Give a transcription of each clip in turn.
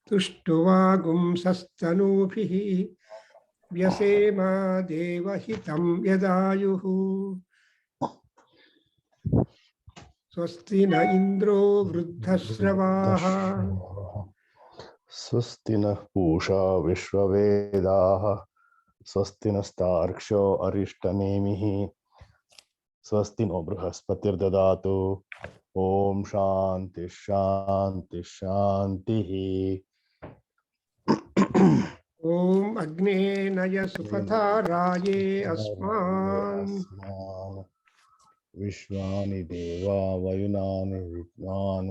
तुष्टुवागुं सस्तनूभिः व्यसेमा देवहितं यदायुः स्वस्ति न इन्द्रो वृद्धश्रवाः स्वस्ति नः पूषा विश्ववेदाः स्वस्ति नस्तार्क्ष्यो अरिष्टनेमिः स्वस्ति नो बृहस्पतिर्ददातु ओम शांति शांति शांतिः। ओम अग्ने नय सुपथा राये अस्मान् विश्वानि देवा वयुनानि विद्वान्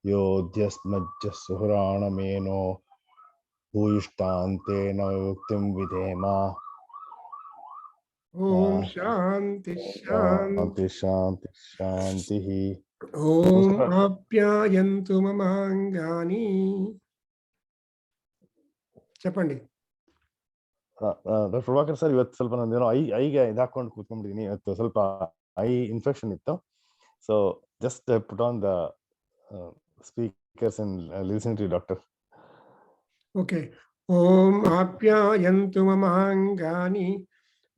योध्यस्मज्ज सुहृणामेनो भूयिष्ठान्ते न युक्तिं विधेम। ओम शांति शांति शांति शांतिः। ओम आप्यायन्तु ममांगानि చెప్పండి. ಪ್ರಭಾಕರ್ ಸರ್, ಇವತ್ತು ಸ್ವಲ್ಪ ನಾನು ಐಗೆ ಇದಾಕೊಂಡು ಕೂತ್ಕೊಂಡಿದ್ದೀನಿ. ಇವತ್ತು ಸ್ವಲ್ಪ ಐ ಇನ್ಫೆಕ್ಷನ್ ಇತ್ತು. So just put on the speakers and listen to doctor. Okay. ಓಂ ಆಪ್ಯಾಯन्तु ಮಮಾಂಗಾನಿ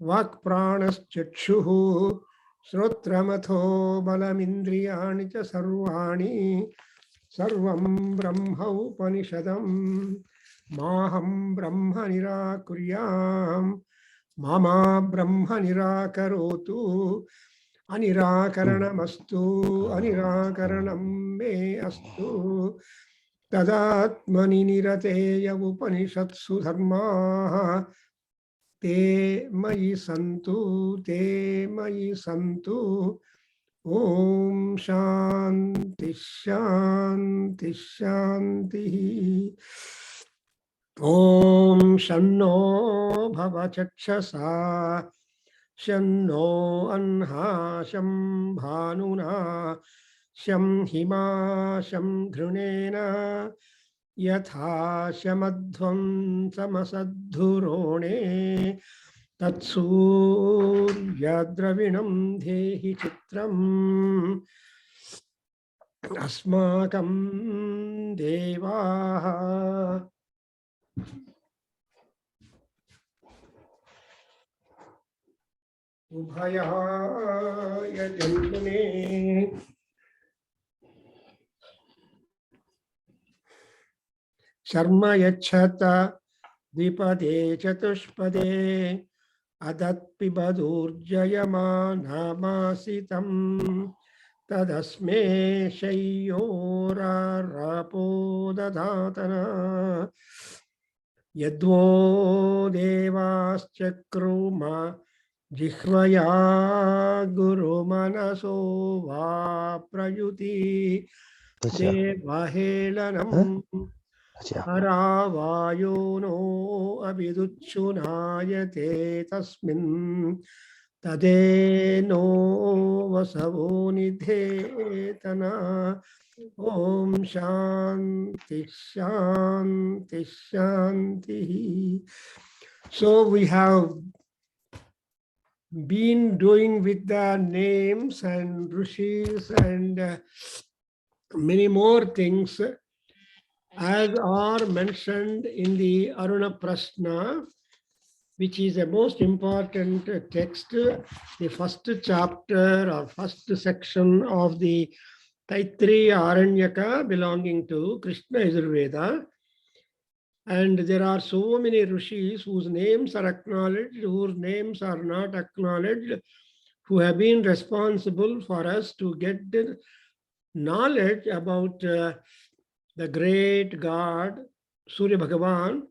ವಾಕ್ ಪ್ರಾಣಶ್ಚಕ್ಷುಃ ಶ್ರೋತ್ರಮಥೋ ಬಲಮಿಂದ್ರಿಯಾಣಿ ಚ ಸರ್ವಾಣಿ ಸರ್ವಂ ಬ್ರಹ್ಮ ಉಪನಿಷದಂ ಮಾಹಂ ಬ್ರಹ್ಮ ನಿರಾಕುರ್ಯಾಂ ಮಮಾ ಬ್ರಹ್ಮ ನಿರಾಕರೋತು ಅನಿರಾಕರಣಮಸ್ತು ಅನಿರಾಕರಣಂ ಮೇ ಅಸ್ತು ತದಾತ್ಮನಿ ನಿರತೇಯ ಉಪನಿಷತ್ಸು ಧರ್ಮಾಃ ते मयि सन्तु ओम शांति शांति शांति। ओम शन्नो भवचक्षसा शन्नो अह्ना शं भानुना शं हिमा शं घृणेन यथा शमध्वं समसद्धुरोणे तत्सूर्यद्रविणं धेहि चित्रम् अस्माकं देवाः उभयाय जन्मने शर्म यच्छत द्विपदे चतुष्पदे अदत्पिबदूर्जयमानामासितं तदस्मे शय्योरारापो दधातना यद्वो देवाश्चक्रुम जिह्वया गुरुमनसो वा प्रयुति देवहेलनम् हरावायो नो अभिदुच्छुनायते तस्मिन् तदेनो वसवो निधेतना। ओम शांति शांति शांति. So we have been doing with the names and rishis and many more things as are mentioned in the Aruna Prashna, which is the most important text, the first chapter or first section of the Taittiriya Aranyaka belonging to Krishna Yajurveda. And there are so many rishis whose names are acknowledged, whose names are not acknowledged, who have been responsible for us to get the knowledge about the great God Surya Bhagavan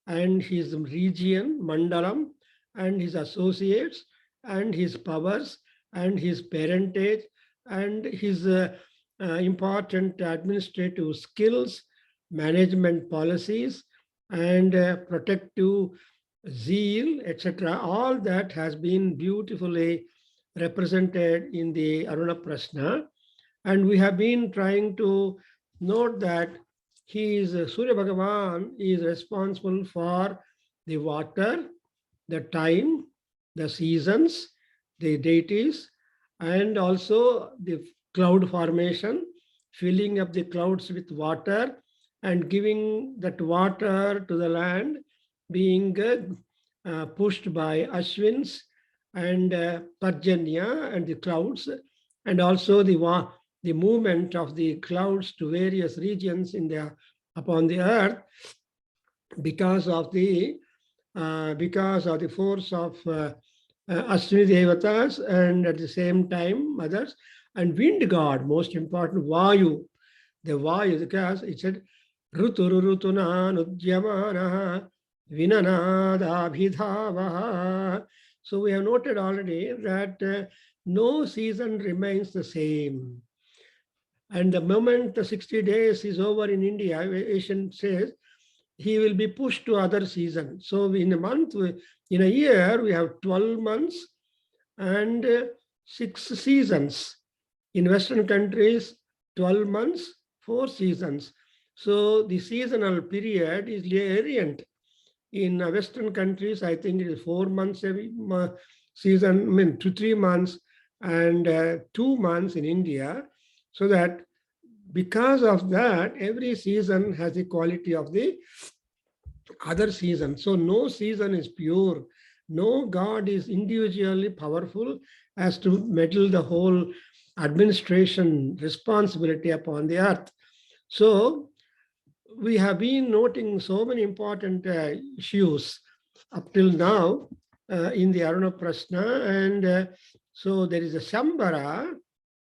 and his region Mandalam and his associates and his powers and his parentage and his important administrative skills, management policies and protective zeal, etc. All that has been beautifully represented in the Aruna Prashna. And we have been trying to note that Surya Bhagavan is responsible for the water, the time, the seasons, the deities, and also the cloud formation, filling up the clouds with water and giving that water to the land, being pushed by Ashwins and Parjanya and the clouds, and also the movement of the clouds to various regions upon the earth because of the force of Ashwini Devatas, and at the same time others, and wind god, most important, Vayu. The Vayu, because it said Ruturu Rutuna Nudyamana Vinanadabhidhavaha. So we have noted already that no season remains the same. And the moment the 60 days is over in India, Asian says, he will be pushed to other season. So in a month, in a year, we have 12 months and 6 seasons. In Western countries, 12 months, 4 seasons. So the seasonal period is variant. In Western countries, I think it is 4 months every season, I mean 2 3 months, and 2 months in India. So that because of that, every season has the quality of the other season. So no season is pure. No God is individually powerful as to meddle the whole administration responsibility upon the earth. So we have been noting so many important issues up till now in the Aruna Prashna, and so there is a Shambhara,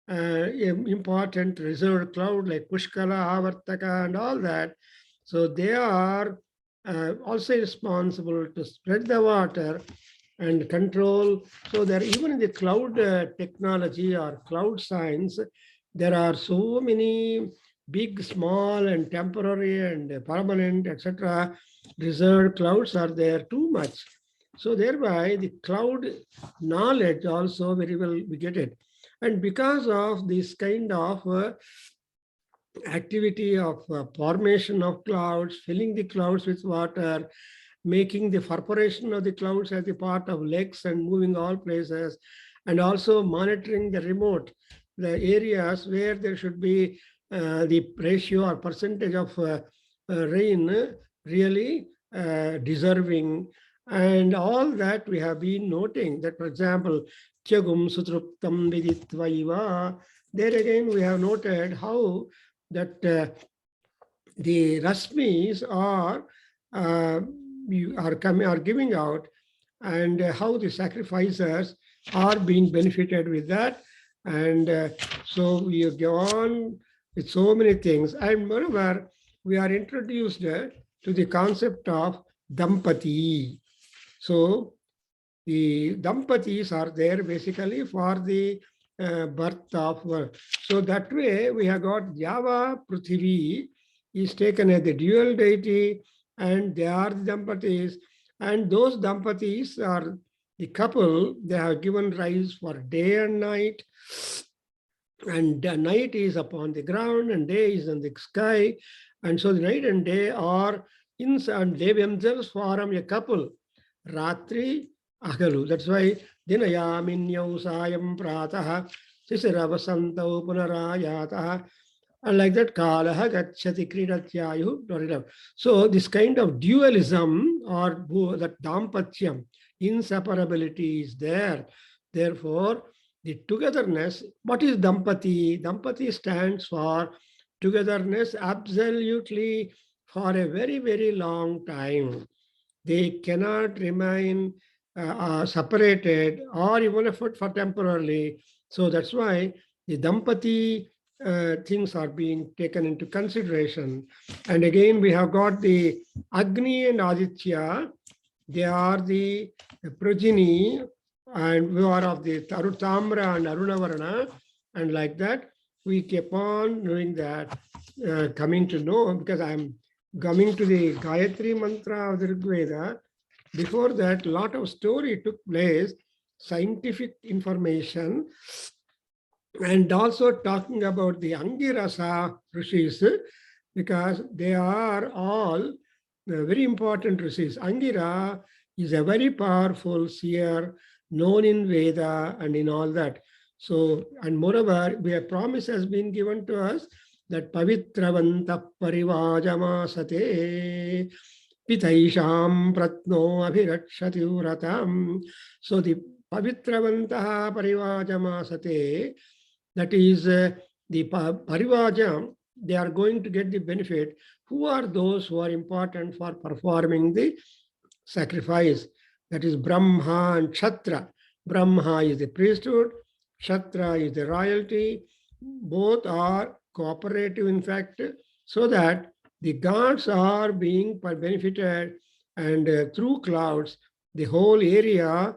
important reserved cloud like Pushkala, Avartaka, and all that. So they are also responsible to spread the water and control. So there, even in the cloud technology or cloud science, there are so many big, small, and temporary and permanent, etc. Reserved clouds are there too much. So thereby the cloud knowledge also very well we get it. And because of this kind of activity of formation of clouds, filling the clouds with water, making the perforation of the clouds as a part of legs and moving all places, and also monitoring the remote, the areas where there should be the ratio or percentage of rain really deserving, and all that we have been noting that, for example, Tyagum Sutruptam Viditvaiva, there again we have noted how that the Rasmis are giving out, and how the sacrificers are being benefited with that. And so we go on with so many things. And moreover, we are introduced to the concept of Dampati. So the Dampatis are there basically for the birth of. So that way we have got Java Prithvi is taken as the dual deity, and they are the Dampatis. And those Dampatis are the couple, they have given rise for day and night. And the night is upon the ground and day is in the sky. And so the night and day are inside, and they themselves form a couple. Ratri Agalu. That's why Dinayaminyau Sayam Prataha Sisirabasantau Punarayataha. And like that, Kalaha Gachati Kridatyayu. So this kind of dualism or that Dampatyam, inseparability is there. Therefore, the togetherness, what is Dampati? Dampati stands for togetherness absolutely for a very, very long time. They cannot remain separated or even for temporarily. So that's why the Dampati things are being taken into consideration. And again, we have got the Agni and Aditya. They are the progeny, and we are of the Tarutamra and Arunavarana, and like that, we keep on doing that, coming to know, because I'm coming to the Gayatri mantra of the Rig Veda. Before that, a lot of story took place, scientific information, and also talking about the Angirasa Rishis, because they are all very important Rishis. Angira is a very powerful seer, known in Veda and in all that. So, and moreover, a promise has been given to us that Pavitravanta Parivajamasate Pitaisham Pratno Abhirakshati Vratam. So the Pavitravanta Parivajamasate, that is the Parivajam, they are going to get the benefit. Who are those who are important for performing the sacrifice? That is Brahma and Kshatriya. Brahma is the priesthood, Kshatriya is the royalty. Both are cooperative, in fact, so that the gods are being benefited, and through clouds, the whole area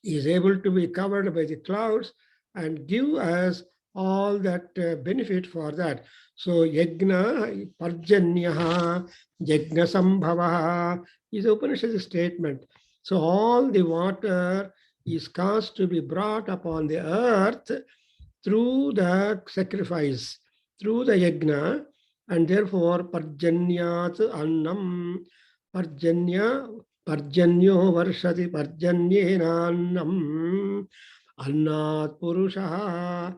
is able to be covered by the clouds and give us all that benefit for that. So yajna parjanyaha yajna sambhavaha is Upanishad statement. So all the water is caused to be brought upon the earth through the sacrifice, through the yajna, and therefore parjanyat annam, parjanya, parjanyo varshati parjanyenannam, annat purushaha,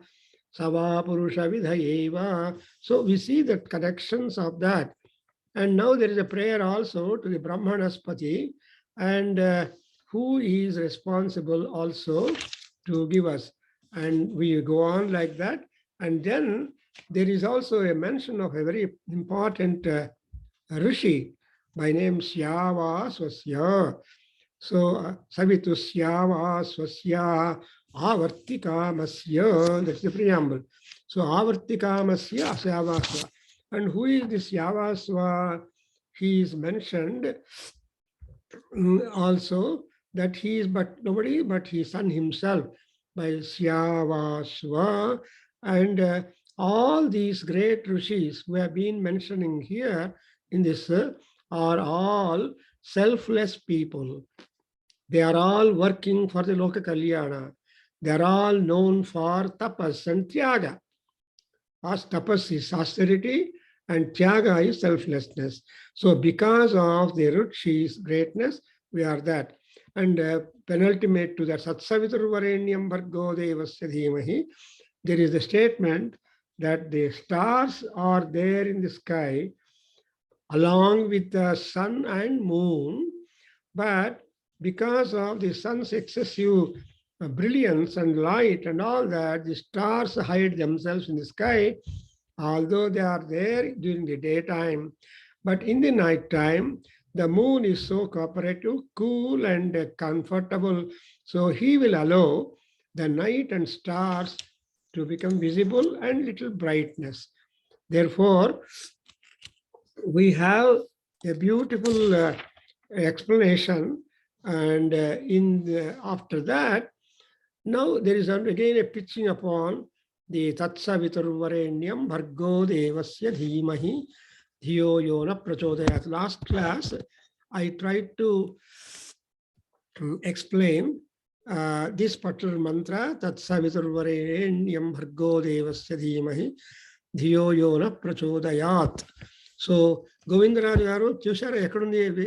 sava purusha vidhayeva. So we see the connections of that. And now there is a prayer also to the Brahmanaspati, and who is responsible also to give us. And we go on like that. And then there is also a mention of a very important Rishi by name Syava Swasya. So Savitu Syava Swasya Avartikamasya, that's the preamble. So Avartikamasya Syavasva. And who is this Yavasva? He is mentioned also that he is but nobody but his son himself by Syavasva. And all these great rishis who have been mentioning here in this are all selfless people. They are all working for the Loka Kalyana. They are all known for tapas and tyaga. As tapas is austerity and tyaga is selflessness. So because of the Rishis' greatness, we are that. And penultimate to that, Satsaviturvarenyam Bhargo Devasya Dhimahi, there is the statement that the stars are there in the sky along with the sun and moon, but because of the sun's excessive brilliance and light and all that, the stars hide themselves in the sky, although they are there during the daytime. But in the night time, the moon is so cooperative, cool and comfortable. So he will allow the night and stars to become visible and little brightness. Therefore, we have a beautiful explanation. And after that, now there is again a pitching upon the Tatsaviturvarenyam Bhargo Devasya Dhimahi Dhiyo Yona Prachodayat. Last class, I tried to explain this particular mantra, Tatsaviturvarenyam Bhargo Devasya Dhimahi Dhiyo Yona Prachodayat. So, Govindaraj Garu, Tushara,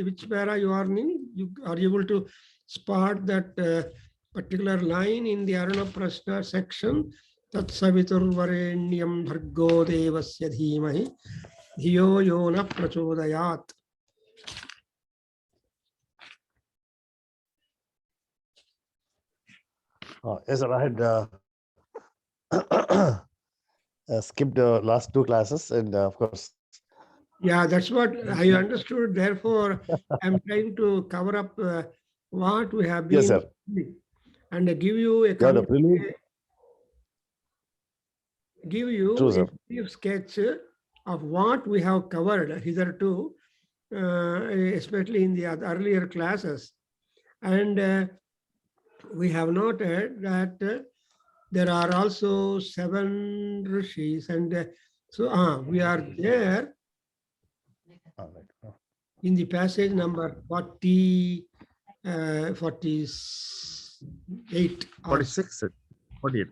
which para you are in? You are able to spot that particular line in the Aruna Prashna section, Tat Saviturvarenyam Bhargo Devasya Dhimahi Dhiyo Yona Prachodayat. Yes, sir, I had skipped the last two classes, and of course. Yeah, that's what I understood. Therefore, I'm trying to cover up what we have been, Yes, sir. And give you a brief sketch of what we have covered hitherto, especially in the earlier classes. And we have noted that there are also 7 rishis, and so we are there in the passage number 48. 46, 48.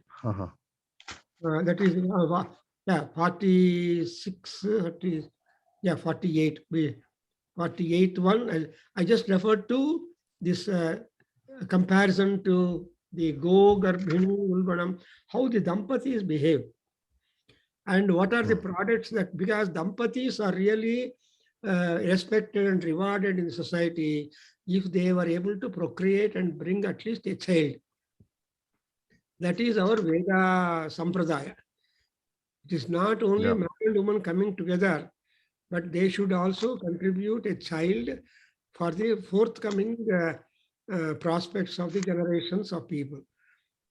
That is, 46, 30, 48. 48 one. I just referred to this comparison to the Go Garbhini Ulbanam, how the Dampatis behave. And what are the products that, because Dampatis are really respected and rewarded in society if they were able to procreate and bring at least a child. That is our Veda Sampradaya. It is not only man and woman coming together, but they should also contribute a child for the forthcoming prospects of the generations of people.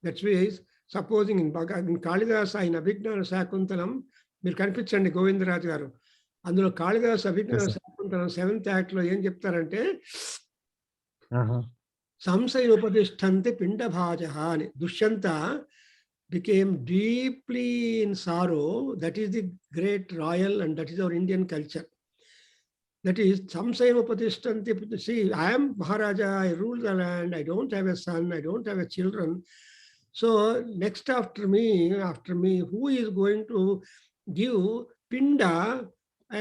That's why, supposing in Kalidasa, in Abhignana Sakuntalam, మీరు కనిపించండి గోవిందరాజు గారు, అందులో కాళిదాసు అభిజ్ఞాన Shaakuntalam 7th Act లో ఏం చెప్తారంటే సంశయోపతిష్ఠంతి పిండభాజః అని. Dushyanta became deeply in sorrow. That is the great royal, and that is our Indian culture. That is samsayopatishtanti. See, I am Maharaja, I rule the land, I don't have a son, I don't have a children. So next after me, who is going to give pinda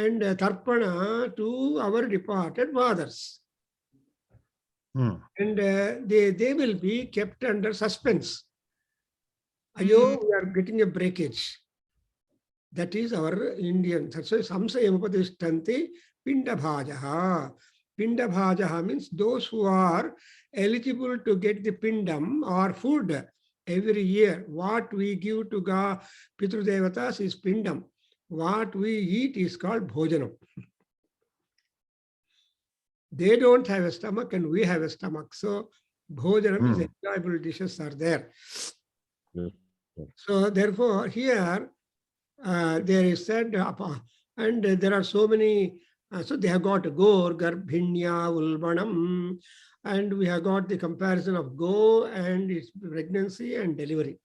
and tarpana to our departed fathers? And they will be kept under suspense. Ayo, we are getting a breakage. That is our Indian. That's why samsayopatishtanti pindabhajaha. Pindabhajaha means those who are eligible to get the pindam or food every year. What we give to Pitru Devatas is pindam. What we eat is called bhojanam. They don't have a stomach and we have a stomach. So bhojanam is enjoyable dishes are there. So therefore here there is said, and there are so many, so they have got Gor, Garbhinya, Ulbanam, and we have got the comparison of Go and its pregnancy and delivery.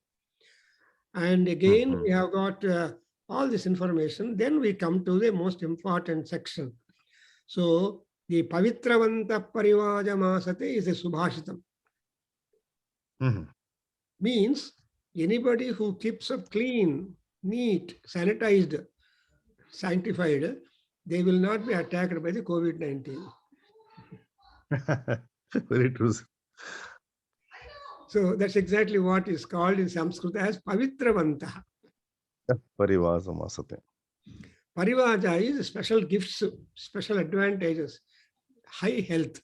And again, we have got all this information. Then we come to the most important section. So the Pavitravanta Parivajamasate is a Subhashitam. Means anybody who keeps up clean, neat, sanitized, sanctified, they will not be attacked by the COVID-19. Very true. So that's exactly what is called in Sanskrit as Pavitravanta. Parivajamasate. Parivaja is special gifts, special advantages, high health.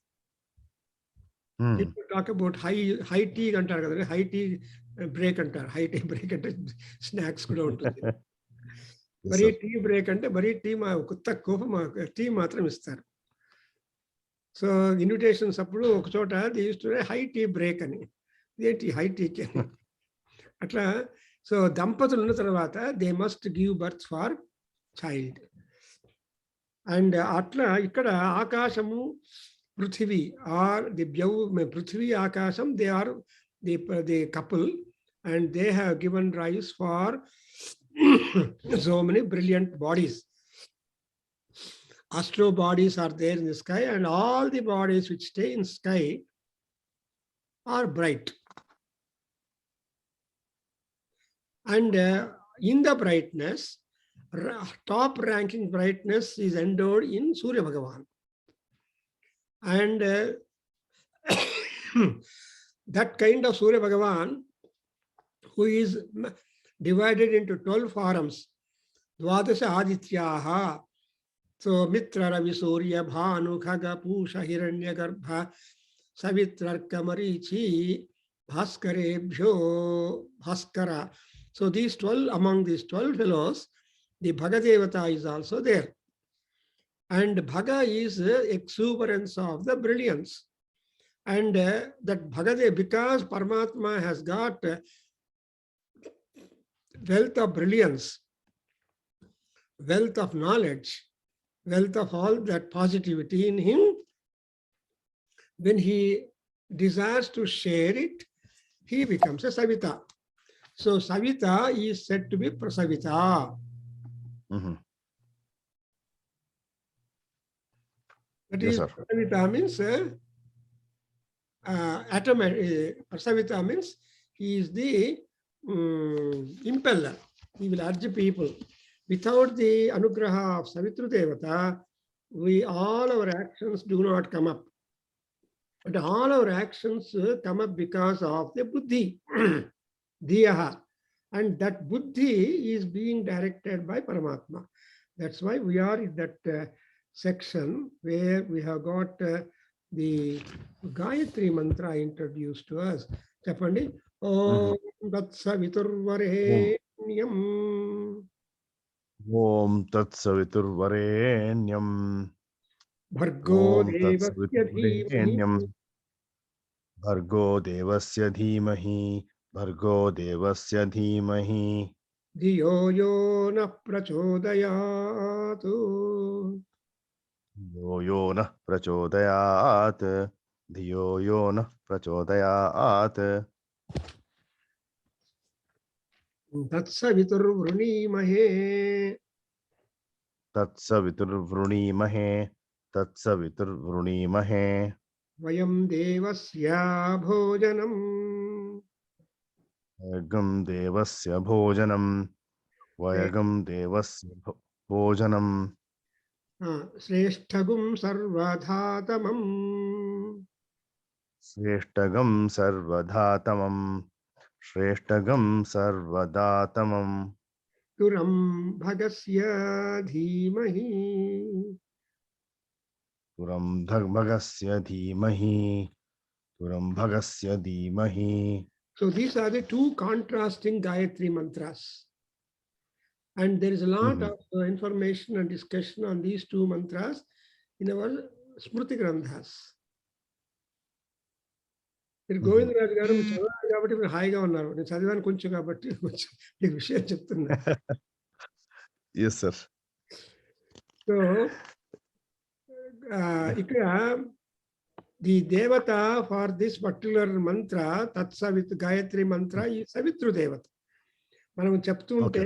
People talk about high tea antar kada, high tea break antar, high tea break ante snacks kuda untundi. Bari tea break ante bari tea ma kutta kopa ma tea matram istaru. So invitations appudu oka chota they used to say high tea break ani. Enti high tea ki atla. So dampatulu unna tarvata they must give birth for child. And atla ikkada akashamu Prithvi or the Prithvi Akasham, they are the couple, and they have given rise for so many brilliant bodies. Astro bodies are there in the sky, and all the bodies which stay in sky are bright. And in the brightness, top ranking brightness is endowed in Surya Bhagavan. And that kind of Surya Bhagavan, who is divided into 12 forms, Dwadasha Adityaha, so Mitra Ravi Surya Bhanu Khaga Pusha Hiranya Garbha Savitrarka Marichi Bhaskarebhyo Bhaskara. So these 12, among these 12 fellows, the Bhagadevata is also there. And Bhaga is exuberance of the brilliance. And that Bhagadev, because Paramatma has got wealth of brilliance, wealth of knowledge, wealth of all that positivity in him, when he desires to share it, he becomes a Savita. So Savita is said to be Prasavita. That is, Prasavita means Prasavita means he is the impeller. He will urge people. Without the anugraha of Savitru Devata, all our actions do not come up. But all our actions come up because of the buddhi, dhiyaha. And that buddhi is being directed by Paramatma. That's why we are in that section where we have got the Gayatri mantra introduced to us. Chapandi, Om Tat Saviturvarenyam Om Tat Saviturvarenyam. Bhargo Om Tat Devasya Dhimahi Saviturvarenyam. Bhargo Devasya Dhimahi. Bhargo Devasya Dhimahi. Dhiyo Yo Na Prachodayatu. Yo yo na prachodayat. Dhiyo yo na prachodayat. Tatsaviturvruneemahe Tatsaviturvruneemahe. Tatsaviturvruneemahe. Vayam Devasya Bhojanam Vayagam devasya bhojanam. Vayagam devasya bhojanam. Sreshtagum Sarvadhatamam Sreshtagam sarvadhatamam. Sreshtagam sarvadatamam. Turam Bhagasya Dhimahi. Turam bhagasya dhimahi. Turam bhagasya dhimahi. So these are the two contrasting Gayatri mantras. And there is a lot of information and discussion on these two mantras in our Smriti Grandhas. మీరు గోవిందరాజు గారు చదవాలి కాబట్టి మీరు హాయిగా ఉన్నారు. నేను చదివాను కొంచెం కాబట్టి కొంచెం మీకు విషయం చెప్తున్నా. Yes, sir. సో ఇక్కడ ది దేవత ఫార్ దిస్ పర్టికులర్ మంత్ర తత్సవిత్ గాయత్రి మంత్ర ఈ సవితృ దేవత. మనం చెప్తూ ఉంటే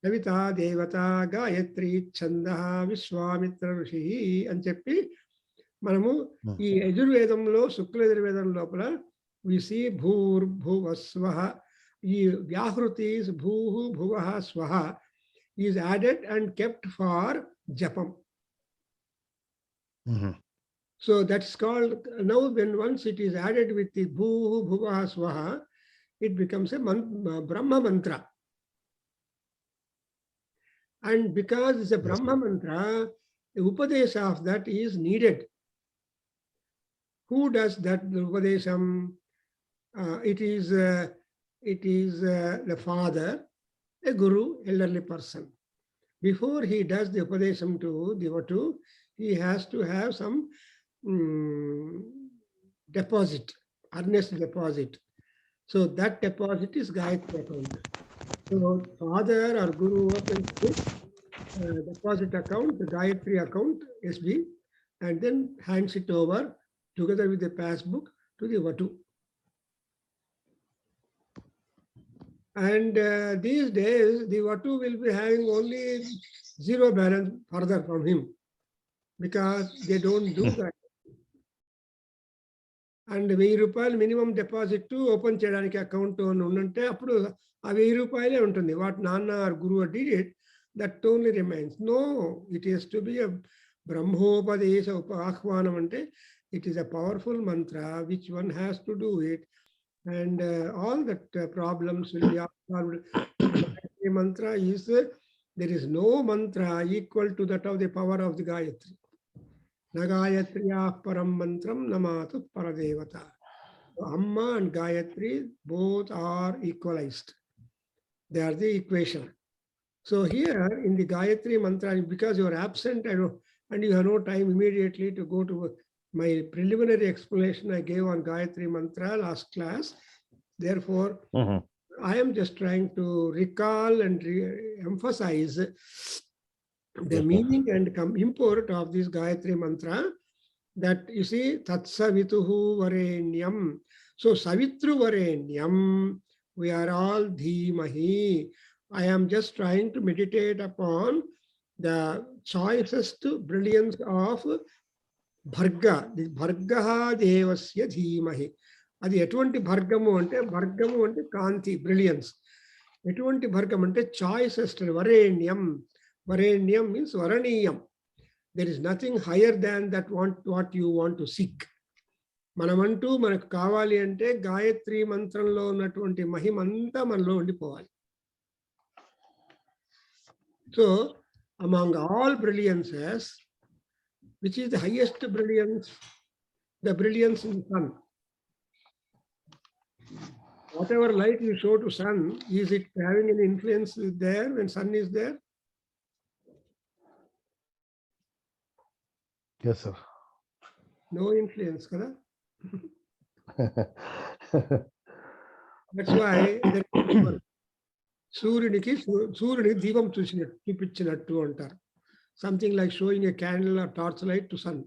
సవిత దేవత గాయత్రి ఛంద విశ్వామిత్ర ఋషి అని చెప్పి మనము ఈ యజుర్వేదంలో శుక్ల యజుర్వేదం లోపల విసి భూర్భువస్వః ఈ వ్యాహృతి భూః భువః స్వః is added and kept for జపం. So that's called, now when once it is added with the bhuh bhuvah swaha, it becomes a Brahma mantra. And because it's a Brahma mantra, the upadesha of that is needed. Who does that upadesham? It is the father, a guru, elderly person. Before he does the upadesham to devatu, he has to have some deposit, earnest deposit. So that deposit is Gayatri account. So father or guru opens this deposit account, the Gayatri account, SB, and then hands it over together with the passbook to the Vatu. And these days, the Vatu will be having only zero balance further from him because they don't do that. And 1000 రూపాయలు minimum deposit open చేయడానికి account ఉంటే అప్పుడు ఆ 1000 రూపాయలే ఉంటుంది. What నాన్న or గురువు did it, that only remains. No, it is to be a బ్రహ్మోపదేశ ఆహ్వానం అంటే it is a powerful mantra which one has to do it, and all that problems will be solved. Mantra is, there is no mantra equal to that of the power of the Gayatri. Nagayatriya param mantram namatu paradevata. So Amma and Gayatri both are equalized. They are the equation. So here in the Gayatri mantra, because you are absent and you have no time immediately to go to my preliminary explanation I gave on Gayatri mantra last class. Therefore, I am just trying to recall and emphasize the meaning and import of this Gayatri mantra, that you see, Tat Savituhu Varenyam. So Savitru Varenyam, we are all Dhimahi. I am just trying to meditate upon the choicest brilliance of Bharga, the Bhargaha Devasya Dhimahi. అది ఎటువంటి భర్గము అంటే కాంతి, brilliance. ఎటువంటి భర్గం అంటే choicest, వరేణ్యం. వరేణ్యం means వరణీయం. There is nothing higher than that what you want to seek. మనమంటూ మనకు కావాలి అంటే గాయత్రి మంత్రంలో ఉన్నటువంటి మహిమంతా మనలో ఉండిపోవాలి. So among all brilliances, which is the highest brilliance? The brilliance in the sun. Whatever light you show to sun, is it having any influence there when sun is there? Yes, sir. No influence, kada? That's why సూర్యుని దీపం చూపించినట్టు అంటారు. Something like showing a candle or torchlight to sun.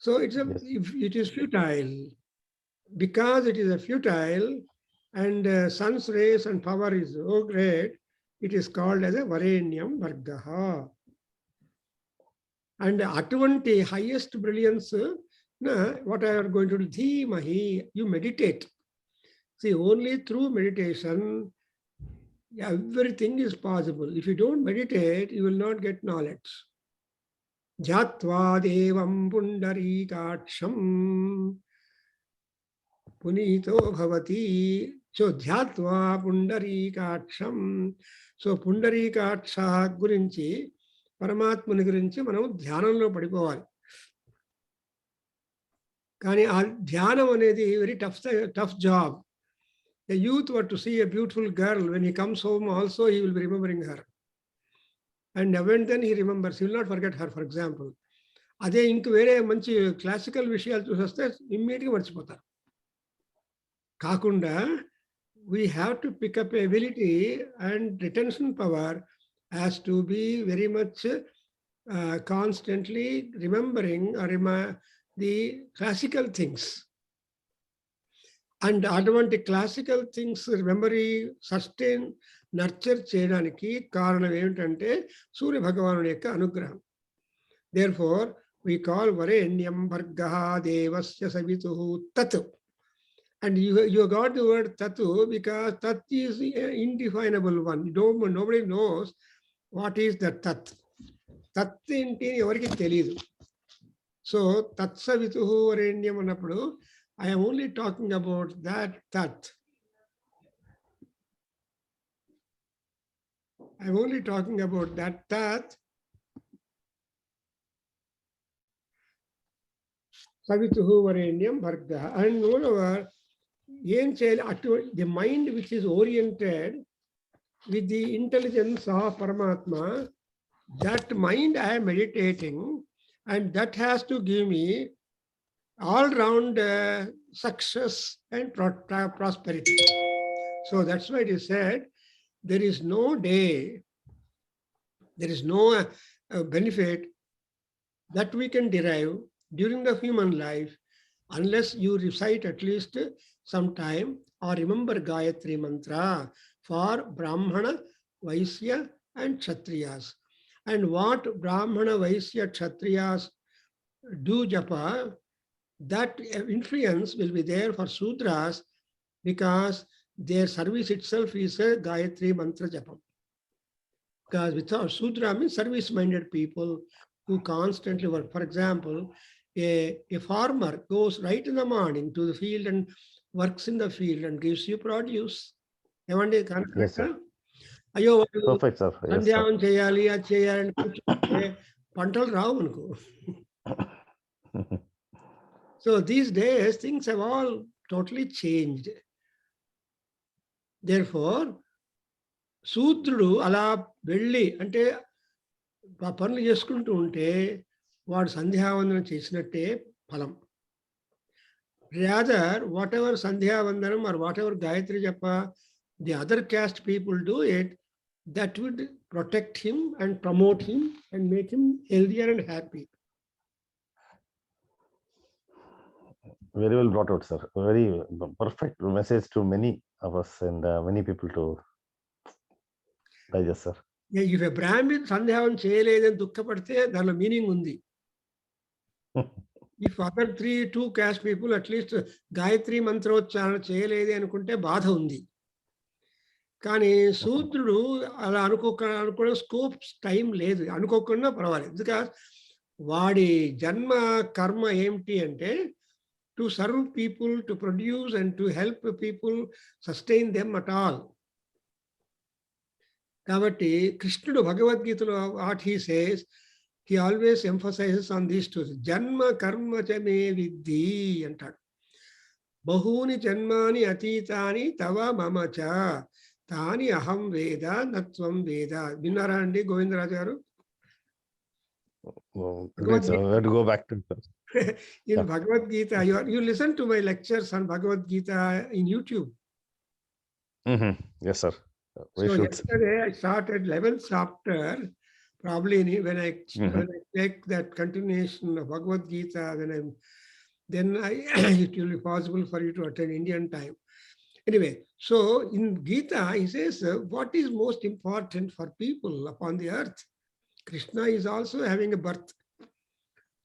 So it is futile. Because it is a futile and sun's rays and power is so great, it is called as a varenyam vargaha. And atvanti highest brilliance, what I are going to do, dhimahi, you meditate. See, only through meditation, everything is possible. If you don't meditate, you will not get knowledge. Jatva devam pundarikaksham punito bhavati. So Jatva pundarikaksham. So pundarikaksha gurinchi, పరమాత్మని గురించి మనం ధ్యానంలో పడిపోవాలి. కానీ ఆ ధ్యానం అనేది very tough job. A youth were to see a beautiful girl, when he comes home also he will be remembering her. And when then he remembers, he will not forget her, for example. అదే ఇంక వేరే మంచి classical విషయాలు చూసేస్తే ఇమ్మీడియట్గా మర్చిపోతారు. కాకుండా we have to pick up ability, and retention power has to be very much constantly remembering or the classical things. And అటువంటి classical things memory sustain nurture చేయడానికి కారణం ఏమిటంటే సూర్య భగవానుడి యొక్క అనుగ్రహం. Therefore we call varenyam vargaha devasya savituh tat. And you got the word tatu because tat is an indefinable one. Nobody knows what is the tat. Tat ఏంటి ఎవరికి తెలియదు. So tat savituh varenyam అన్నప్పుడు I am only talking about that tat. I am only talking about that tat. Savituhu varenyam bhargaha. And moreover, the mind which is oriented with the intelligence of Paramatma, that mind I am meditating, and that has to give me all-round success and prosperity. So that's why it is said, there is no day, there is no benefit that we can derive during the human life unless you recite at least some time or remember Gayatri Mantra for Brahmana, Vaisya and Kshatriyas. And what Brahmana, Vaisya, Kshatriyas do japa, that influence will be there for Sudras because their service itself is a Gayatri Mantra Japam. Because without Sudra means service-minded people who constantly work. For example, a farmer goes right in the morning to the field and works in the field and gives you produce. Yes, sir. అయ్యో Perfect, sir. Yes, సంధ్యావం చేయాలి అది చేయాలని కూర్చుంటే పంటలు రావు మనకు. So these days things have all totally changed. Therefore శూద్రుడు అలా వెళ్ళి అంటే పనులు చేసుకుంటూ ఉంటే వాడు సంధ్యావందనం చేసినట్టే ఫలం. Rather, whatever సంధ్యావందనం or whatever Gayatri Japa the other caste people do it, that would protect him and promote him and make him healthier and happy. Very well brought out, sir. Very perfect message to many of us and many people to digest, sir. If a Brahmin సంధ్యావం చేయలేదని దుఃఖపడితే దానిలో meaning ఉంది. If other 2 caste people at least Gayatri మంత్రోచ్చారణ చేయలేదు అనుకుంటే బాధ ఉంది. కానీ శూద్రుడు అలా అనుకోవడం స్కోప్ టైం లేదు, అనుకోకుండా పర్వాలేదు. బికాస్ వాడి జన్మ కర్మ ఏమిటి అంటే to serve people, to produce and to help people, sustain them at all. కాబట్టి కృష్ణుడు భగవద్గీతలో what he says, he always emphasises on these two. జన్మ కర్మ చ మే విద్ధి అంటాడు. బహూని జన్మాని అతీతాని తవ మమ చ తాని అహం వేద నత్వం వేద. విన్నారా అండి గోవిందరాజు గారు? Great, sir. We have to go back to In Bhagavad Gita, you listen to my lectures on Bhagavad Gita in YouTube. Yes, sir. So yesterday I started 11th chapter. Probably when I take that continuation of Bhagavad Gita, then it will be possible for you to attend Indian time. Anyway, so in Gita, he says, what is most important for people upon the earth? Krishna is also having a birth.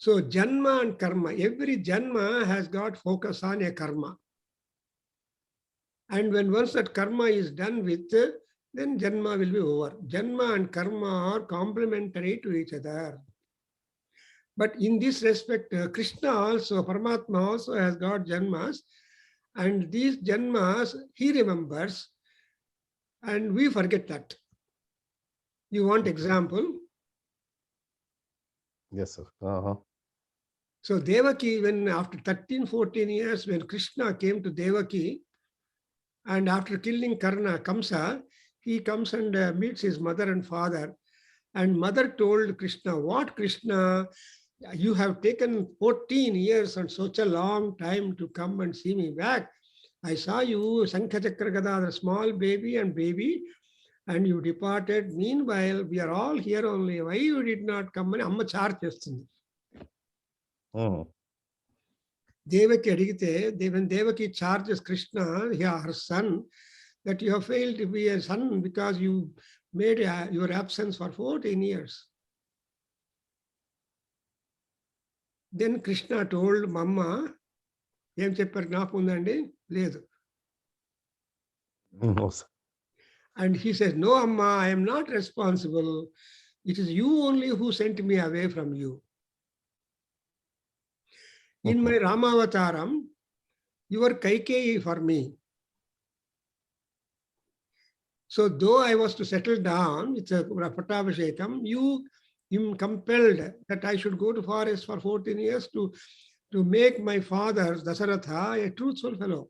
So Janma and Karma, every Janma has got focus on a Karma. And when once that Karma is done with, then Janma will be over. Janma and Karma are complementary to each other. But in this respect, Krishna also, Paramatma also has got Janmas. And these Janmas, he remembers. And we forget that. You want example? Yes, sir. So Devaki, when after 13-14 years, when Krishna came to Devaki, and after killing Karna, Kamsa, he comes and meets his mother and father. And mother told Krishna, what Krishna, you have taken 14 years and such a long time to come and see me back. I saw you, Sankha Chakra Gadadhara, small baby, and you departed. Meanwhile, we are all here only. Why you did not come? And Amma charge చేస్తుంది. Devaki అడిగితే, when Devaki charges Krishna, her son, that you have failed to be a son because you made your absence for 14 years. Then Krishna told Mama, ఏం చెప్పారు జ్ఞాపకం ఉందండి? లేదు. And he says, no, Amma, I am not responsible. It is you only who sent me away from you. In my Ramavataram, you were Kaikeyi for me. So though I was to settle down with Pattabhishekam, you compelled that I should go to forest for 14 years to make my father, Dasaratha, a truthful fellow.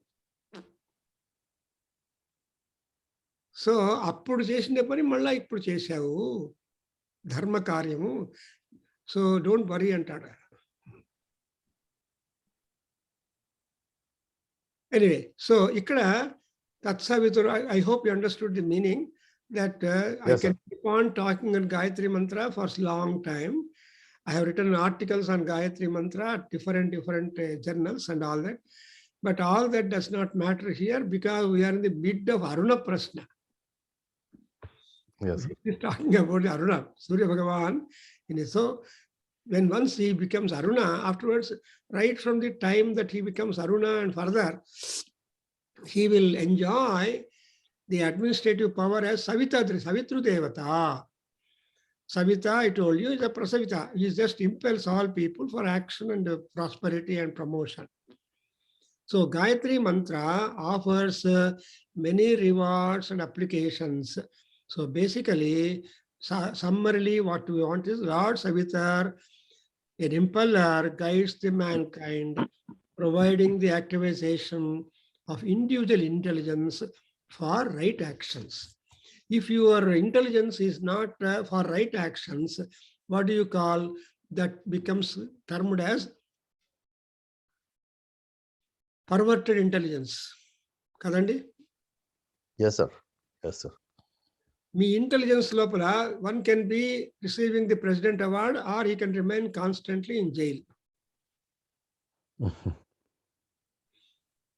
So అప్పుడు చేసిన పని మళ్ళీ ఇప్పుడు చేశావు, ధర్మ కార్యము. So don't worry అంటాడు. Anyway, so ఇక్కడ తత్సవితురు, I hope you understood the meaning that I can keep on talking on Gayatri Mantra for a long time. I have written articles on Gayatri Mantra, different journals and all that. But all that does not matter here because we are in the mid of Aruna Prashna. Yes. He's talking about Aruna, Surya Bhagavan. So when once he becomes Aruna, afterwards, right from the time that he becomes Aruna and further, he will enjoy the administrative power as Savitru Devata. Savita, I told you, is a Prasavita. He just impels all people for action and prosperity and promotion. So Gayatri Mantra offers many rewards and applications. So basically, summarily, what we want is Lord Savitar, an impeller, guides the mankind, providing the activization of individual intelligence for right actions. If your intelligence is not for right actions, what do you call that? Becomes termed as perverted intelligence. Kadandi? Yes, sir. Yes, sir. Me intelligence లోపల one can be receiving the president award or he can remain constantly in jail.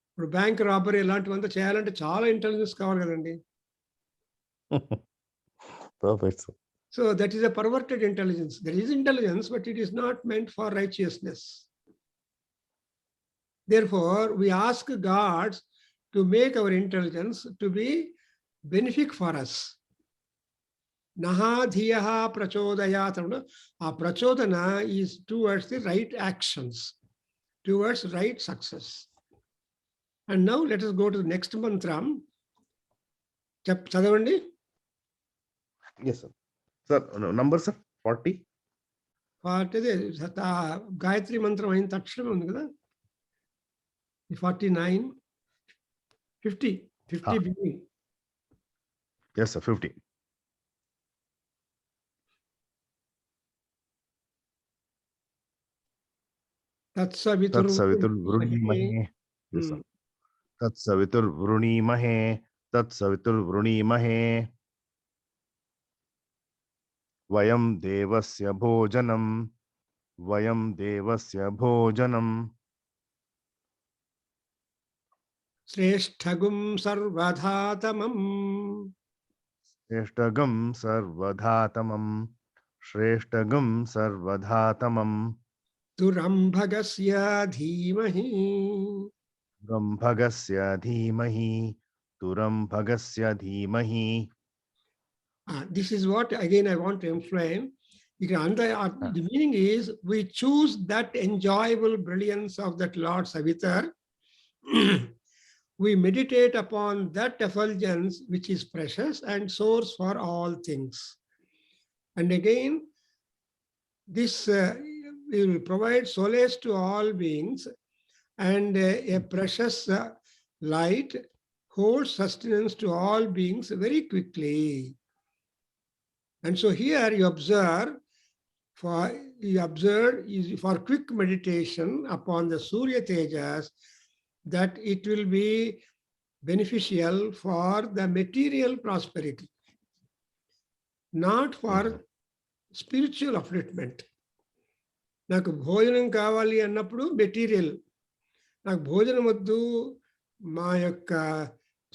ఇప్పుడు bank robbery ఇలాంటివంతా చేయాలంటే చాలా intelligence కావాలి కదండి. Perfect, sir. So that is a perverted intelligence. There is intelligence, but it is not meant for righteousness. Therefore, we ask God to make our intelligence to be benefic for us. Naha dhiyaha prachodayat. Prachodana is towards the right actions, towards right success. And now let us go to the next mantra. Chadavandi. Yes, sir. Sir, number, sir? 40? Gayatri mantra అయిన తక్షణం ఉంది కదా 49 50 beginning. Yes, sir. 50. Tatsaviturvrunyamahe. Yes, sir. Tatsaviturvrunyamahe. Tatsaviturvrunyamahe. Vayam devasya bhojanam. Vayam devasya bhojanam. Sresthagum sarvadhatamam. Sreshtagam sarvadhatamam. Sreshtagam sarvadhatamam. Turambhagasya dhimahi. Turambhagasya dhimahi. Turambhagasya dhimahi. This is what again I want to explain. The meaning is we choose that enjoyable brilliance of that Lord Savitar. We meditate upon that effulgence which is precious and source for all things. And again, this will provide solace to all beings, and a precious light holds sustenance to all beings very quickly. And so here you observe for quick meditation upon the Surya Tejas, that it will be beneficial for the material prosperity, not for spiritual upliftment. నాకు భోజనం కావాలి అన్నప్పుడు material, నాకు భోజనం వద్దు మా యొక్క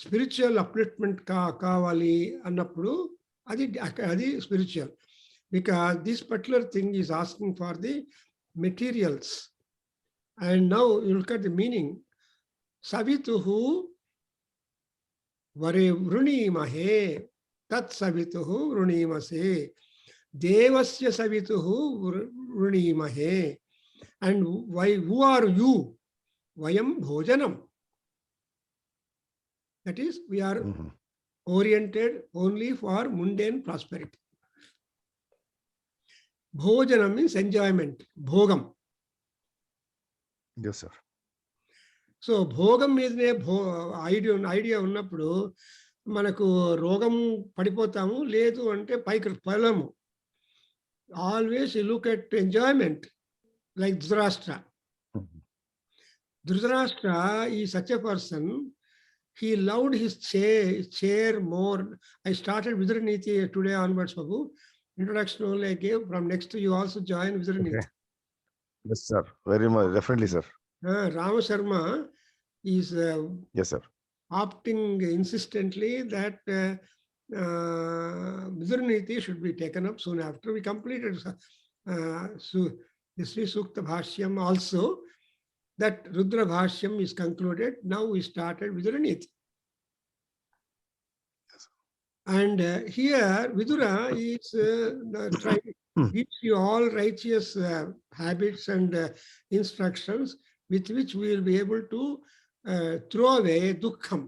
spiritual upliftment కావాలి అన్నప్పుడు అది spiritual, because this particular thing is asking for the materials. And now you look at the meaning. Savituhu vare vrunimahe tat savituhu vrunimase devasya savituhu vrunimahe. And why? Who are you? Vayam bhojanam. That is, we are oriented only for mundane prosperity. Bhojanam means enjoyment. Bhogam. Yes, sir. So భోగం మీదనే idea ఉన్నప్పుడు మనకు రోగం పడిపోతాము, లేదు అంటే పైకి పొలము. Always you look at enjoyment, like Dhritarashtra. Dhritarashtra is such a person, he loved his chair more. I started Vidraniti today onwards, Babu. Introduction only I gave. From next you also join Vidraniti. Okay. Yes, sir. Very much. Definitely, sir. Rama Sharma is Yes, sir. opting insistently that Vidraniti should be taken up soon after. We completed the Sri Sukta Bhashyam also. That Rudra Bhashyam is concluded. Now we started Vidraniti. Yes. And here Vidura is trying to give you all righteous habits and instructions with which we will be able to throw away dukkham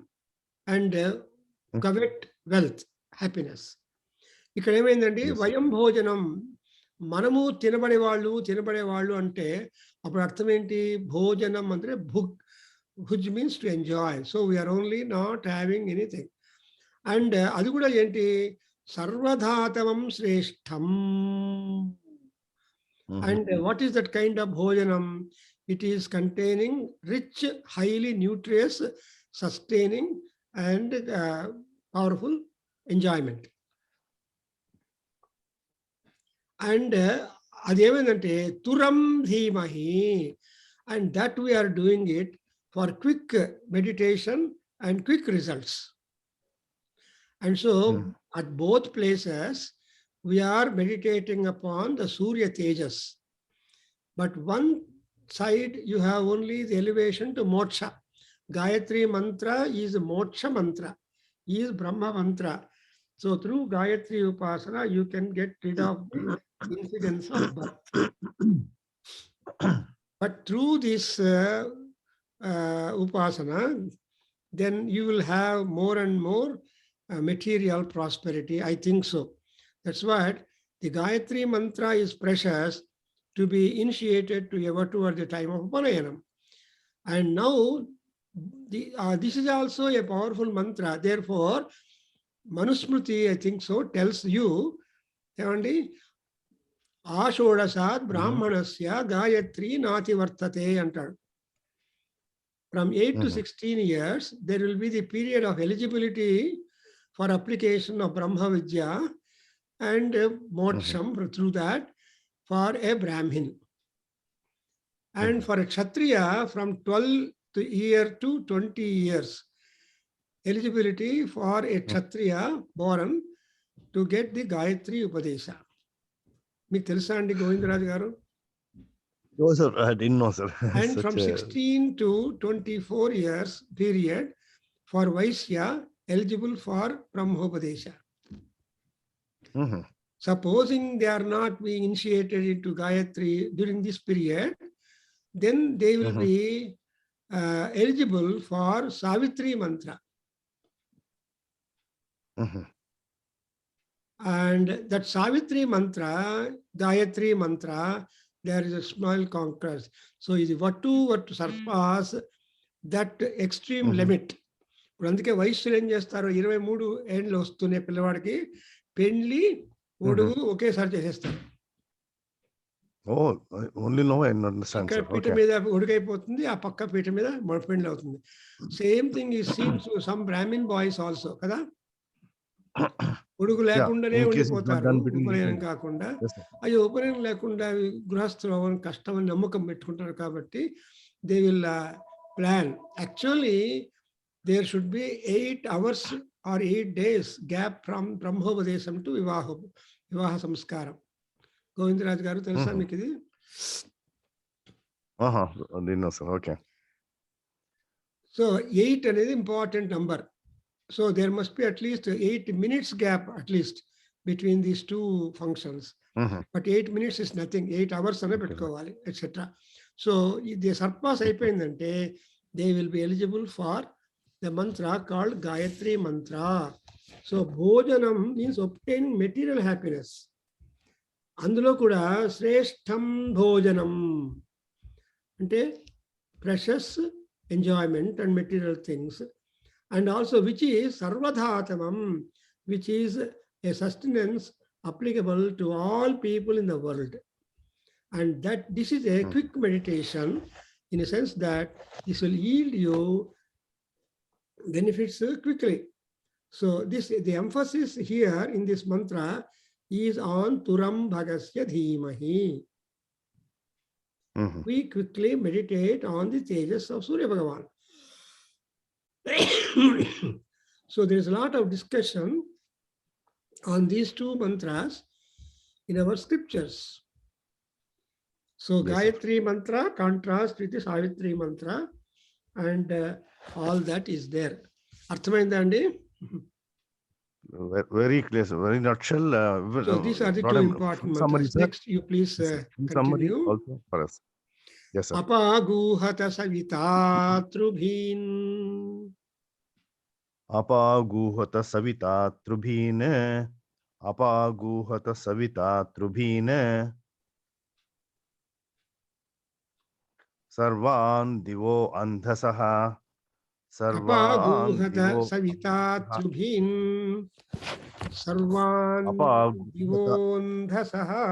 and covet wealth, happiness. ఇక్కడ ఏమైందండి, వయం భోజనం, మనము తినబడేవాళ్ళు అంటే అప్పుడు అర్థం ఏంటి? భోజనం అంటే భుజ్ means to enjoy. So we are only not having anything. And అది కూడా ఏంటి? సర్వధాతవం శ్రేష్టం. And what is that kind of bhojanam? It is containing rich, highly nutritious, sustaining and powerful enjoyment. And అదేమైందంటే turam dhimahi, and that we are doing it for quick meditation and quick results. And so at both places we are meditating upon the Surya Tejas. But one side you have only the elevation to moksha. Gayatri mantra is moksha mantra, is Brahma mantra. So through Gayatri Upasana, you can get rid of the incidence of birth. But through this Upasana, then you will have more and more material prosperity. I think so. That's what the Gayatri mantra is precious to be initiated to ever toward the time of Upanayanam. And now, this is also a powerful mantra. Therefore, Manusmriti, I think so, tells you, only Ashodasat Brahmanasya Gayatri Nati Vartate antar. From 8 to 16 years, there will be the period of eligibility for application of Brahma Vidya and Moksham through that for a Brahmin. And for a Kshatriya, from 12 to 20 years, eligibility for a Kshatriya born to get the Gayatri Upadesha. మీకు తెలుసా అండి గోవిందరాజు గారు? No, sir, I didn't know, sir. And from 16 to 24 years period for Vaishya eligible for Brahmopadesha. Supposing they are not being initiated into Gayatri during this period, then they will be eligible for Savitri mantra. And that Savitri mantra, Gayatri mantra, there is a small contrast. So is what to surpass that extreme limit. ఇప్పుడు అందుకే వయస్సులు ఏం చేస్తారు, 23 ఏళ్ళు వస్తూనే పిల్లవాడికి పెళ్లి ఒడుగు ఒకేసారి చేసేస్తారు. Only now I understand. ఇక్కడ పీట మీద ఒడుగైపోతుంది, ఆ పక్క పీట మీద పెళ్లి అవుతుంది. Same thing is seen to some Brahmin boys also కదా, ఒడుగు లేకుండానే ఉండిపోతారు ఉపనయనం కాకుండా. అయ్యో ఉపనయనం లేకుండా గృహస్థులు అవ్వడం కష్టం అని నమ్మకం పెట్టుకుంటారు కాబట్టి they will plan. Actually there should be 8 hours or 8 days gap from బ్రహ్మోపదేశం టు వివాహ సంస్కారం. గోవిందరాజు గారు తెలుసా మీకు ఇది? ఓకే. సో 8 అనేది important number. So there must be at least 8 minutes gap at least between these two functions. But 8 minutes is nothing. 8 hours ane pettukovali, etc. So if they surpass ayipindante, they will be eligible for the mantra called Gayatri mantra. So bhojanam means obtaining material happiness. Andulo kuda shreshtham bhojanam ante precious enjoyment and material things. And also which is sarvadhatamam, which is a sustenance applicable to all people in the world. And that this is a quick meditation in a sense that this will yield you benefits quickly. So the emphasis here in this mantra is on Turam Bhagasya Dhimahi. We quickly meditate on the tejas of Surya Bhagavan. So there is a lot of discussion on these two mantras in our scriptures. So yes, Gayatri mantra contrast with the Savitri mantra, and all that is there. Arthamainda andi? Very clear, very nutshell. So these are the two important mantras. Next, you please continue. Also for us. Yes, sir. Apaguhata savitatruhin. Apaguhata savitatruhin. Apaguhata savitatruhin. Sarvan divo andhasaha. Apaguhata savitatruhin. Sarvan divo andhasaha.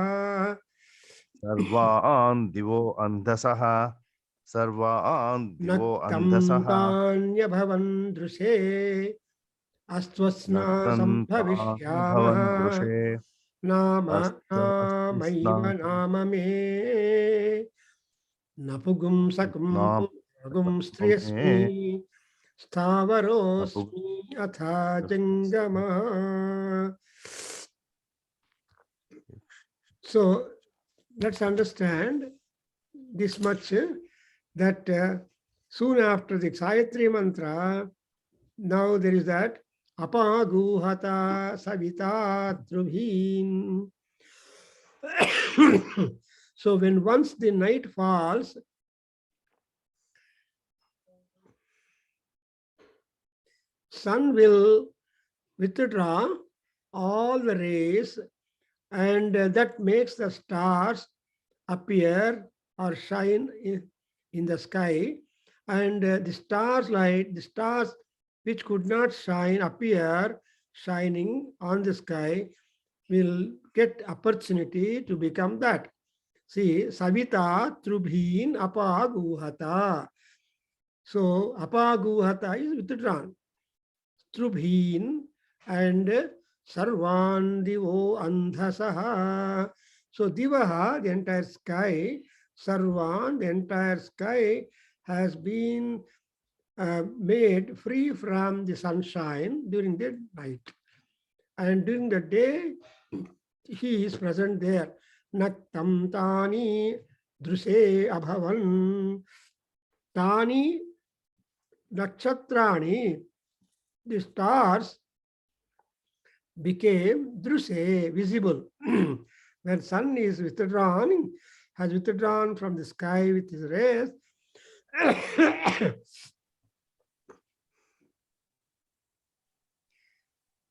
Sarvan divo andhasaha. Sarvan divo andhasaha. Naktambanya bhavan drushe astvasna sambhavishyamah nama namaiva nama me napugum sakum pugum striyasmi sthavarosmi atha jangama. So let's understand this much, that soon after the Gayatri mantra, now there is that apaguhata savita trubhin. So when once the night falls, sun will withdraw all the rays, and that makes the stars appear or shine in the sky. And the stars which could not shine, appear shining on the sky, will get opportunity to become that. See, Savita Trubhin Apaguhata. So Apaguhata is withdrawn. Trubhin and Sarvan Divo Andhasaha. So Divaha, the entire sky, Sarvan, the entire sky has been made free from the sunshine during the night. And during the day, he is present there. Naktam Tani Druse Abhavan Tani Nakshatrani, the stars became druse, visible. When sun is withdrawn, has withdrawn from the sky with his rays,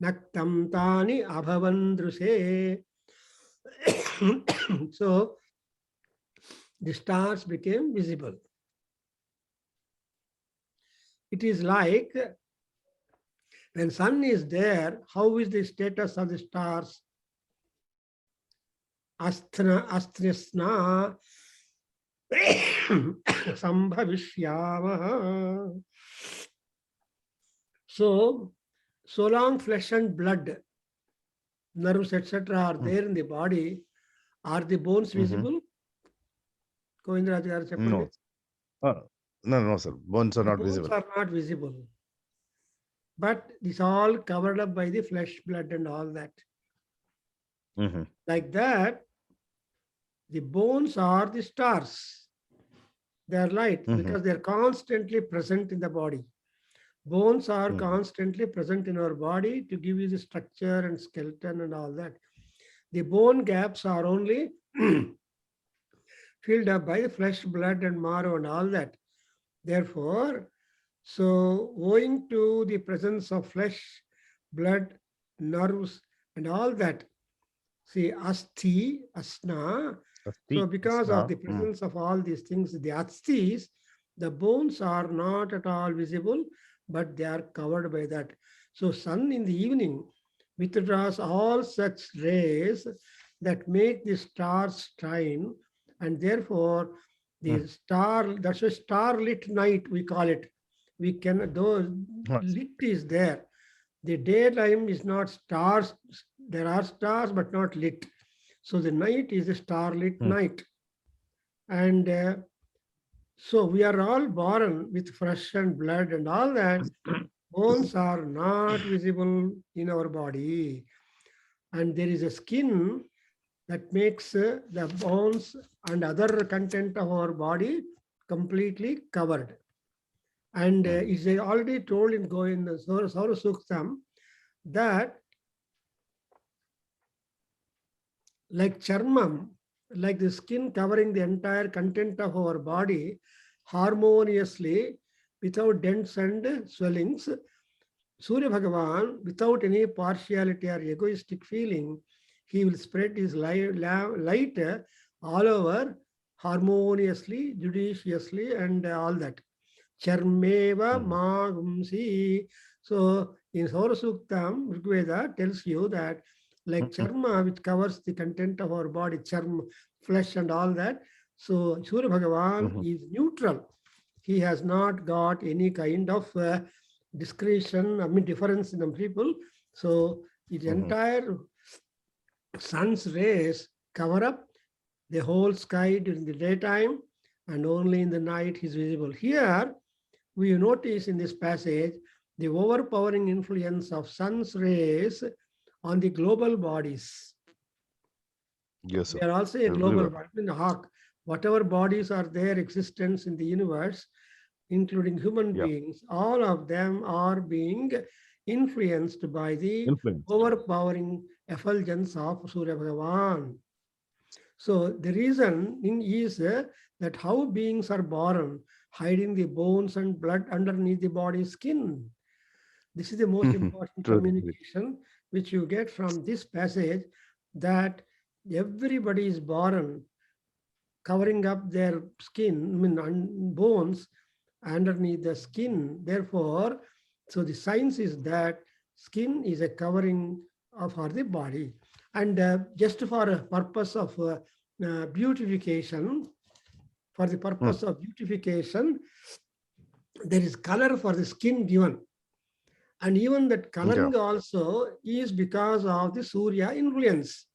Naktam Tani Abhavan Druse. So the stars became visible. It is like when sun is there, how is the status of the stars? Astrisna Sambhavishyamaha. So long flesh and blood, nerves, etc. are there in the body. Are the bones visible? Govindraj garu cheppandi. No, sir. Bones are not visible. Bones are not visible. But it's all covered up by the flesh, blood, and all that. Like that, the bones are the stars. They are light because they are constantly present in the body. Bones are constantly present in our body to give you the structure and skeleton and all that. The bone gaps are only filled up by the flesh, blood, and marrow and all that. Therefore, so owing to the presence of flesh, blood, nerves, and all that, see, asti, asna. So because of the presence of all these things, the astis, the bones are not at all visible, but they are covered by that. So sun in the evening withdraws all such rays that make the stars shine, and therefore the star, that's a starlit night we call it. We can, though lit is there, the daytime is not stars. There are stars, but not lit. So the night is a starlit night. And so we are all born with flesh and blood and all that. Bones are not visible in our body. And there is a skin that makes the bones and other content of our body completely covered. And it's already told in Saura Suktam that like charmam, like the skin covering the entire content of our body harmoniously without dents and swellings, Surya Bhagavan, without any partiality or egoistic feeling, he will spread his light all over harmoniously, judiciously, and all that. Charmeva magumsi. So in Saura Suktam, Rigveda tells you that like charma, which covers the content of our body, charm, flesh, and all that. So Surya Bhagavan is neutral. He has not got any kind of discretion, difference in the people. So its entire sun's rays cover up the whole sky during the daytime, and only in the night is visible. Here, we notice in this passage the overpowering influence of sun's rays on the global bodies. Yes, sir. They are also a global body. In the Hawk, whatever bodies are there, existence in the universe, including human beings, all of them are being influenced by the overpowering effulgence of Surya Bhagavan. So the reason is that how beings are born, hiding the bones and blood underneath the body skin. This is the most important communication which you get from this passage, that everybody is born covering up their skin, bones underneath the skin. Therefore, so the science is that skin is a covering for the body. And just for a purpose of beautification, for the purpose of beautification, there is color for the skin given. And even that coloring also is because of the Surya influence.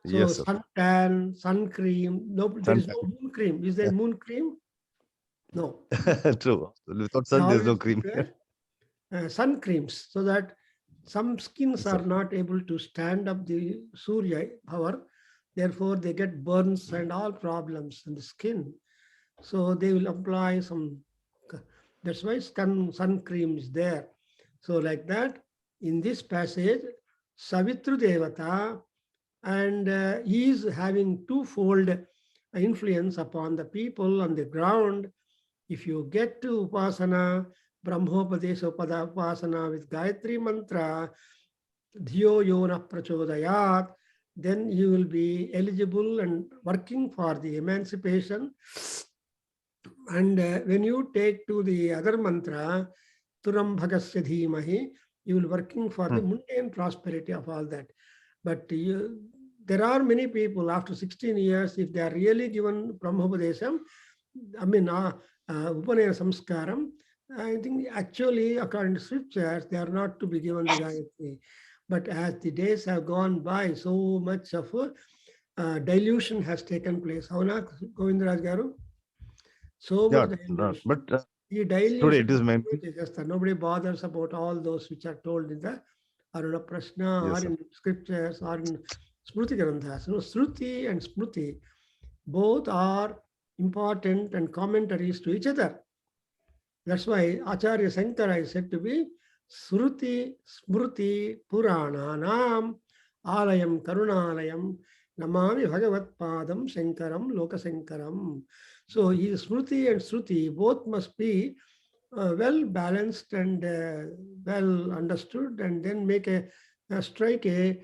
So Yes, suntan, sun cream, no, there is no moon cream. Is there moon cream? No. True. Without sun, there is no cream. Sun creams, so that some skins are not able to stand up the Surya power. Therefore, they get burns and all problems in the skin. So they will apply some, that's why sun cream is there. So like that, in this passage, Savitru Devata, and he is having twofold influence upon the people on the ground. If you get to Upasana, Brahmopadesha Upasana with Gayatri Mantra, Dhiyo Yona Prachodayat, then you will be eligible and working for the emancipation. And when you take to the other mantra, Turam Bhagasya Dhimahi, you will working for the mundane prosperity of all that. But there are many people after 16 years, if they are really given Brahmopadesham, Upanayana Samskaram, I think actually according to scriptures, they are not to be given the Gayatri. But as the days have gone by, so much of dilution has taken place. Havana, Govindaraj Garu? So much dilution. But the dilution today it is meant. Nobody bothers about all those which are told in the Aruna Prashna or in scriptures or in Smruti Granthas. Shruti and Smruti, both are important and commentaries to each other. That's why Acharya Sankara is said to be Shruti, Smruti, Purananam, Alayam, Karunalayam, Namami Bhagavat Padam, Shankaram, Lokasankaram. So Smruti and Shruti both must be well balanced and well understood, and then make strike a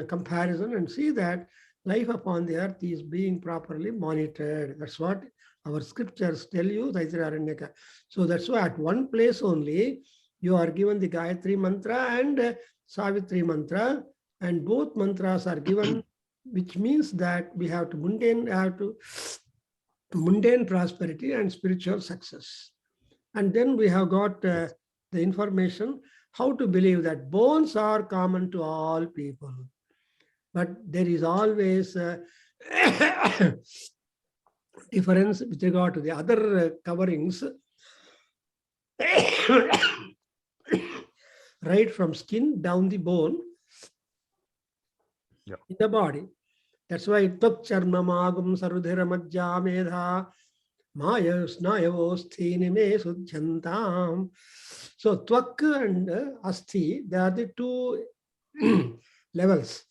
comparison and see that life upon the earth is being properly monitored. That's what our scriptures tell you, Taitiraranyaka. So that's why at one place only you are given the Gayatri mantra and Savitri mantra, and both mantras are given, which means that we have to mundane prosperity and spiritual success. And then we have got the information how to believe that bones are common to all people. But there is always a difference with regard to the other coverings, right from skin down the bone in the body. That's why Tat Charma Magam Sarudhira Majja Medha Maya Snayavo Sthini Me Sudhyantam. So Twak and Asthi, they are the two levels.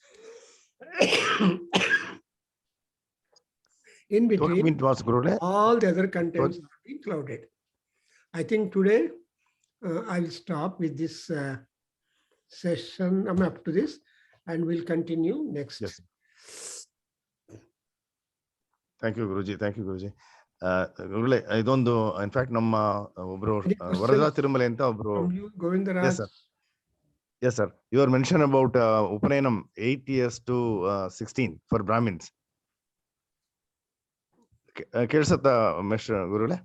In between, all the other contents are being clouded. I think today I will stop with this session. I'm up to this, and we'll continue next. Yes. Thank you, Guruji. Thank you, Guruji. Gurule, idondu, in fact, namma obru Varada Tirumala anta obru. Govindaraj. Yes, sir. Yes, sir. You are mentioned about Upanayana 8 years to 16 for Brahmins. Kersata, Mr. Gurule?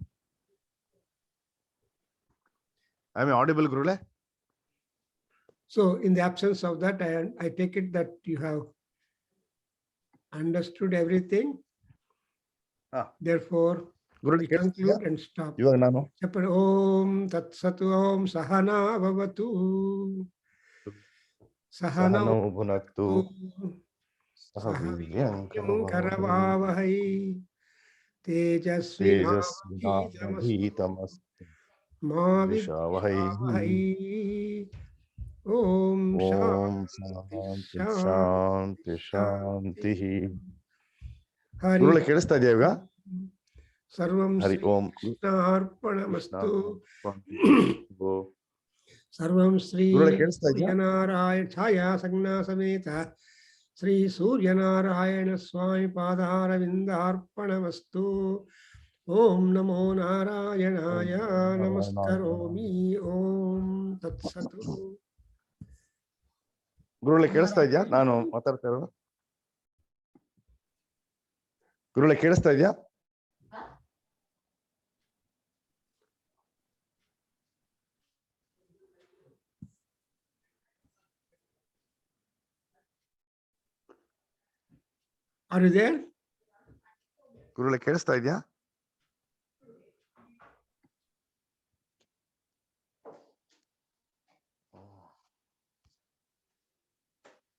Am I audible, Gurule? So, in the absence of that, I take it that you have understood everything. Therefore, we conclude and stop. You are Nano. Om Tat Satu Om Sahana Bhavatu. Sahana Bhunaktu. Sahaviryam Karavavahai. Tejasvinavadhitamas. मा विद्विषावहै ओम ಓಂ शांति ಶಾಂತಿ ಶಾಂತಿ शांति ಶಾಂತಿ. हरि ಗುರುಗಳೇ ಕೇಳಿಸ್ತಾ ಇದೆಯಾ ಇವಾಗ? सर्वं ಹರಿ श्री ಓಂ. कृष्णार्पणमस्तु ಓ सर्वं श्री ಗುರುಗಳೇ ಕೇಳಿಸ್ತಾ ಇದೆಯಾ? सूर्यनारायण छाया संज्ञा समेत श्री सूर्यनारायण स्वामी पादारविन्दार्पणमस्तु। ओम नमो नारायणाय नमस्करोमि। ओम तत्सत्। ಗುರುಗಳೇ ಕೇಳಿಸ್ತಾ ಇದೆಯಾ ನಾನು ಮಾತಾಡ್ತಾ ಇರೋದು? ಗುರುಗಳೇ ಕೇಳಿಸ್ತಾ ಇದೆಯಾ? Are you there? ಗುರುಗಳೇ ಕೇಳಿಸ್ತಾ ಇದೆಯಾ?